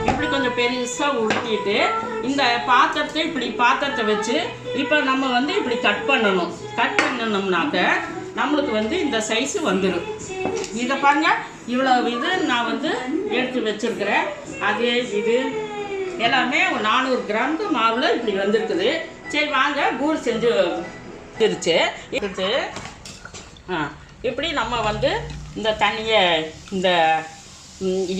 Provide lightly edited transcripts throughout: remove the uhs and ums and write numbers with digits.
இப்படி கொஞ்சம் பெருசாக உருட்டிட்டு இந்த பாத்திரத்தை இப்படி பாத்திரத்தை வச்சு இப்போ நம்ம வந்து இப்படி கட் பண்ணணும். கட் பண்ணணும்னாக்க நம்மளுக்கு வந்து இந்த சைஸு வந்துடும். இதை பாருங்க, இவ்வளோ இது நான் வந்து எடுத்து வச்சுருக்கிறேன். அதே இது எல்லாமே 400 கிராமுக்கு மாவில் இப்படி வந்திருக்குது. சரி வாங்க பூரி செஞ்சு இருந்துச்சு. இப்படி நம்ம வந்து இந்த தண்ணியை இந்த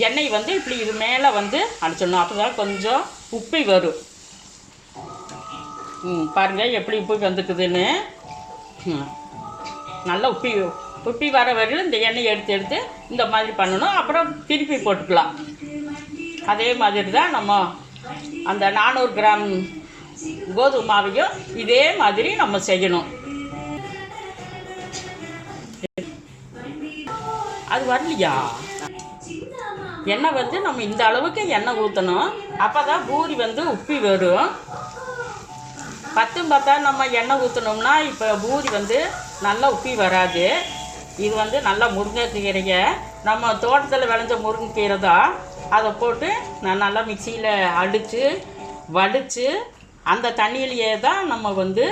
எண்ணெய் வந்து இப்படி இது மேலே வந்து அடிச்சிடணும். அப்போ தான் கொஞ்சம் உப்பி வரும். பாருங்கள் எப்படி உப்பி வந்துக்குதுன்னு. நல்லா உப்பி வர வரையும் இந்த எண்ணெய் எடுத்து இந்த மாதிரி பண்ணணும். அப்புறம் திருப்பி போட்டுக்கலாம். அதே மாதிரி தான் நம்ம அந்த 400 கிராம் கோதுமை மாவையும் இதே மாதிரி நம்ம செய்யணும். அது வரலையா? எண்ணெய் வந்து நம்ம இந்த அளவுக்கு எண்ணெய் ஊற்றணும். அப்போ தான் பூரி வந்து உப்பி வரும். பத்தா நம்ம எண்ணெய் ஊற்றினோம்னா இப்போ பூரி வந்து நல்லா உப்பி வராது. இது வந்து நல்லா முருங்கைக்கீரையை நம்ம தோட்டத்தில் விளைஞ்ச முருங்கைக்கீரை தான். அதை போட்டு நான் நல்லா மிக்சியில் அடித்து வடித்து அந்த தண்ணியிலேயே தான் நம்ம வந்து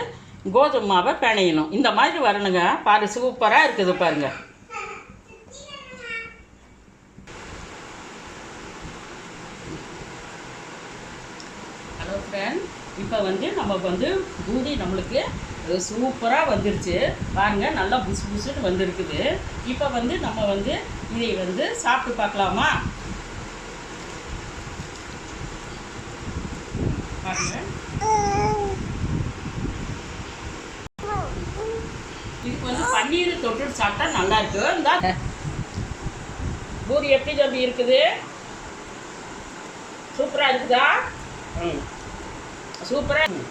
கோதுமை மாவை பிணையணும். இந்த மாதிரி வரணுங்க. பாரு, சூப்பராக இருக்குது பாருங்கள். ஹலோ ஃப்ரெண்ட், இப்போ வந்து நமக்கு வந்து பூரி நம்மளுக்கு சூப்பராக வந்துருச்சு பாருங்கள். நல்லா புசு புசுன்னு வந்துருக்குது. இப்போ வந்து நம்ம வந்து இதை வந்து சாப்பிட்டு பார்க்கலாமா? பாருங்கள், இதுக்கு வந்து பன்னீர் தொட்டு சாப்பிட்டா நல்லா இருக்கு. இந்த பூரி எப்படி தம்பி இருக்குது? சூப்பராக இருக்குதா? சூப்பராக.